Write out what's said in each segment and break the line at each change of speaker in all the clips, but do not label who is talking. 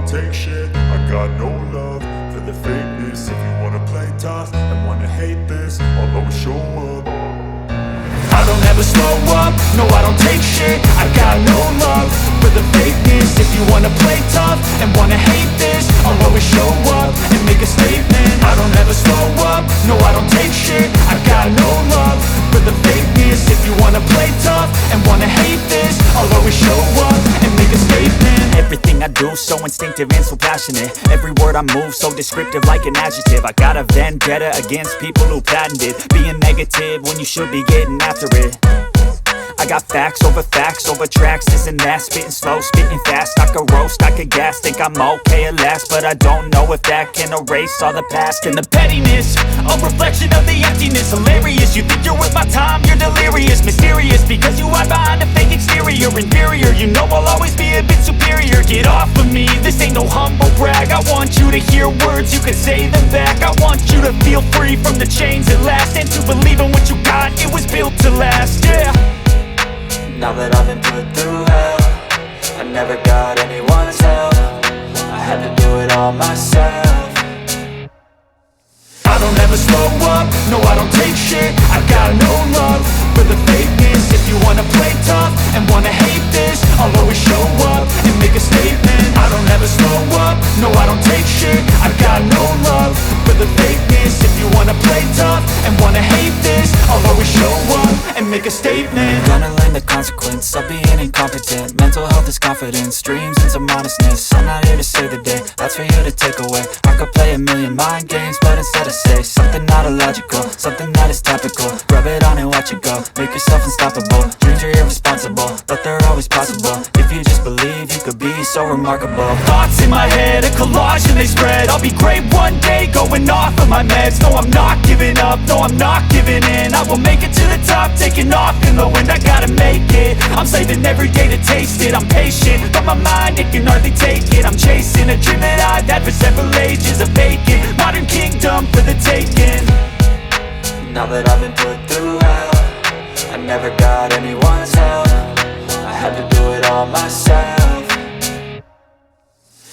don't take shit. I got no love for the fakeness. If you wanna play tough and wanna hate this, I'll always show up. I don't ever slow up, no I don't take shit. I got no love for the fakeness. If you wanna play tough and wanna hate this, I'll always show up and make a statement. I don't ever slow up, no I don't take shit. I got no love for the fakeness. If you wanna play tough and wanna hate this, I'll always show up and make a statement.
Everything I do so instinctive and so passionate. Every word I move so descriptive like an adjective. I got a vendetta against people who patented being negative when you should be getting after it. I got facts over tracks, this and that. Spitting slow, spitting fast, I could roast, I could gas. Think I'm okay at last, but I don't know if that can erase all the past. And the pettiness, a reflection of the emptiness. Hilarious, you think you're worth my time, you're delirious. Mysterious, because you hide behind a fake exterior. Inferior, you know I'll always be a bit superior. Get off of me, this ain't no humble brag. I want you to hear words, you can say them back. I want you to feel free from the chains at last, and to believe in what you got, it was built to last, yeah.
Now that I've been put through hell, I never got anyone's help. I had to do it all myself.
I don't ever slow up, no I don't take shit. I got no love for the fakeness. If you wanna play tough and wanna hate this, I'll always show up and make a statement. I don't ever slow up, no I don't take shit. I got no love for the fakeness. If you wanna play tough and wanna hate this, I'll always show up and make a statement.
Gonna learn the consequence of being incompetent. Mental health is confidence, dreams and some honestness. I'm not here to save the day, that's for you to take away. I could play a million mind games, but instead I say something not illogical, something that is topical. Rub it on and watch it go, make yourself unstoppable. Dreams are irresponsible, but they're always possible. If you just believe, you could be so remarkable.
Thoughts in my head, a collage and they spread. I'll be great one day, going off of my meds. No, I'm not giving up, no, I'm not giving in. I will make it to the top, taking off in the wind. I gotta make it, I'm saving every day to taste it. I'm patient, but my mind, it can hardly take it. I'm chasing a dream that I've had for several ages. A vacant, modern kingdom for the taking.
Now that I've been put through hell, I never got anyone's help. I had to do it all myself.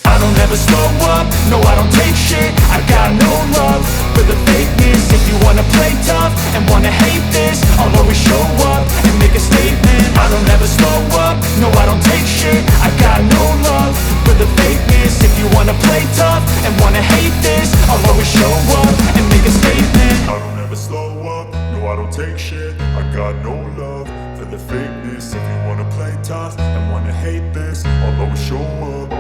I don't ever slow up, no I don't take shit. I got no love for the fakeness. If you wanna play tough and wanna hate this, I'll always show up and make a statement. I don't ever slow up, no I don't take shit. I got no love for the fakeness. If you wanna play tough and wanna hate this, I'll always show up and make a statement. I don't ever slow up, no I don't take shit. I got no love for the fakeness. If you wanna play tough and wanna hate this, I'll always show up.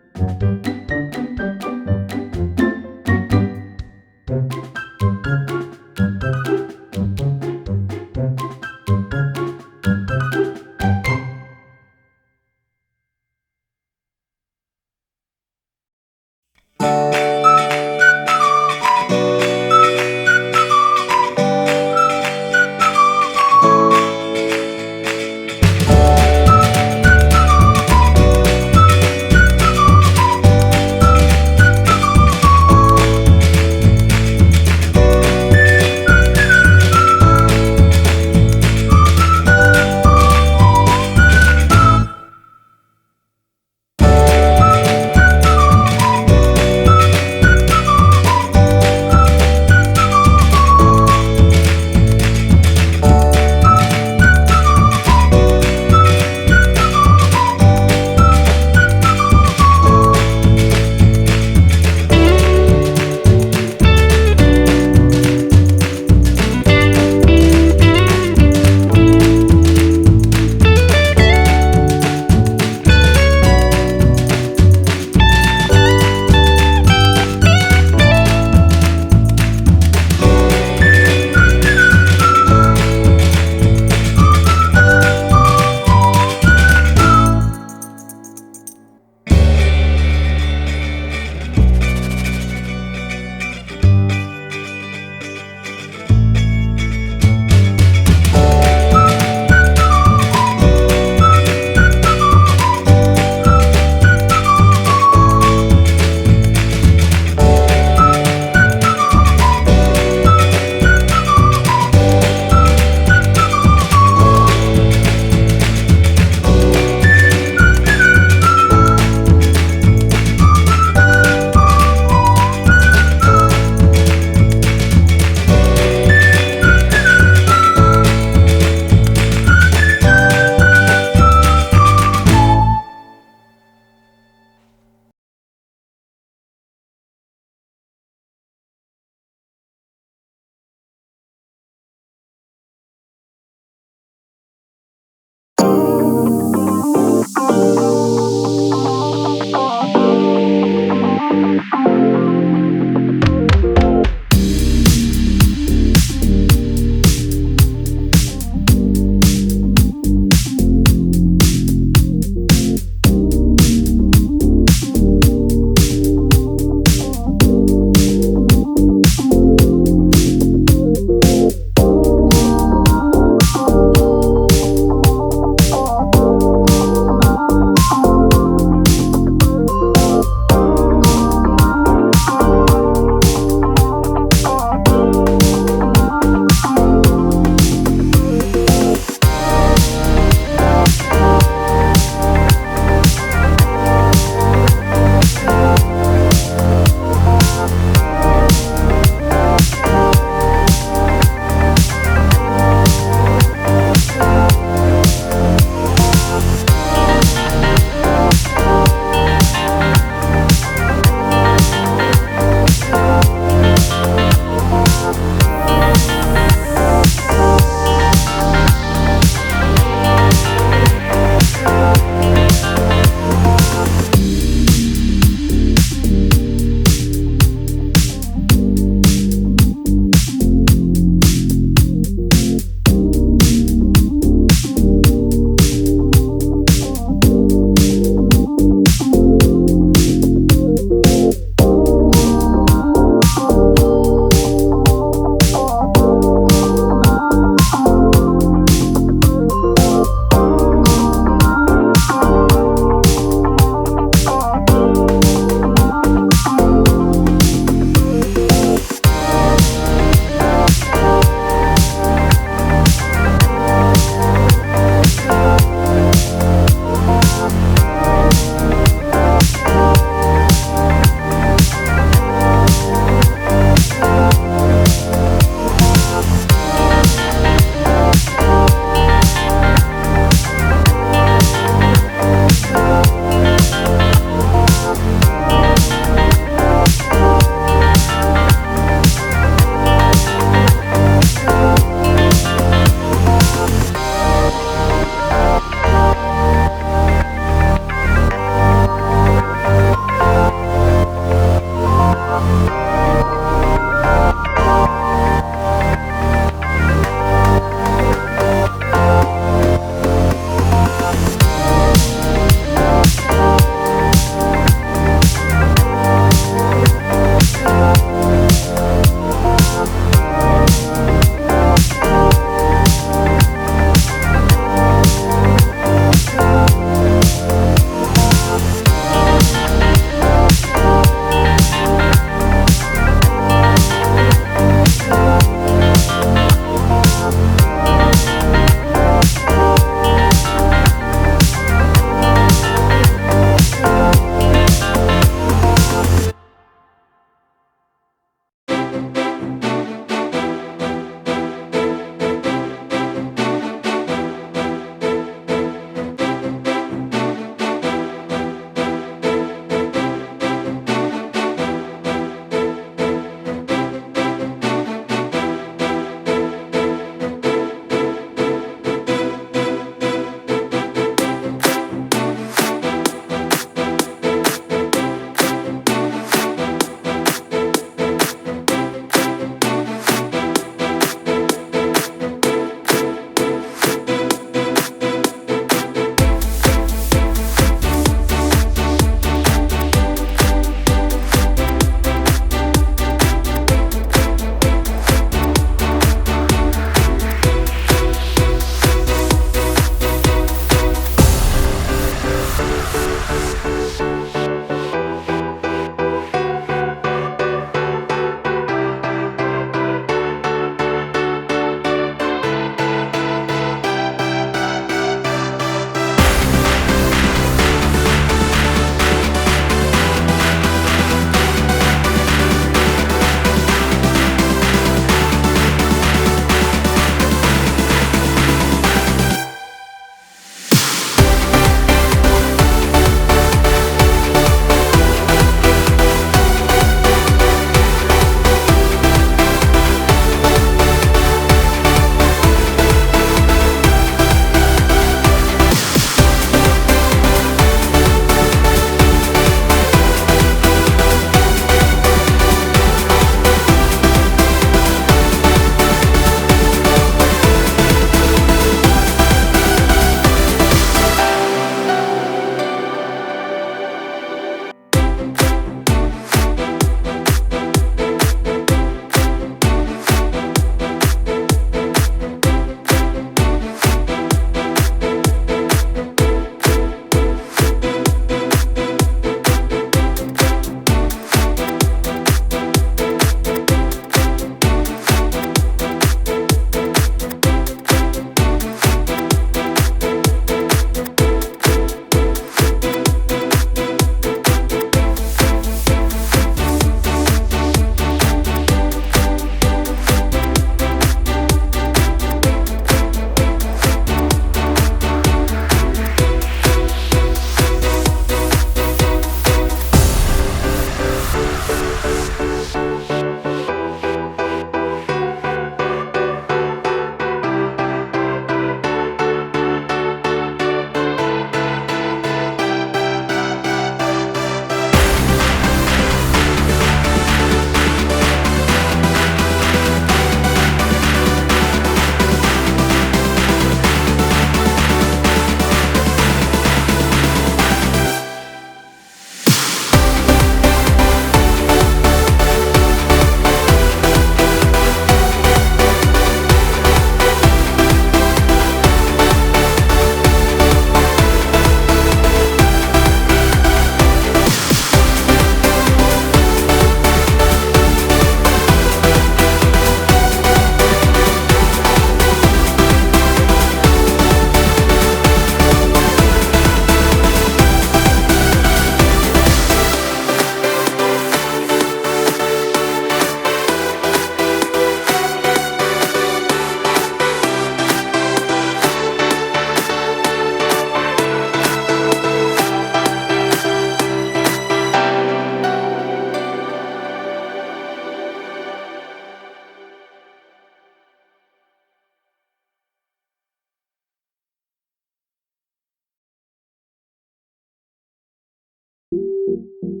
you.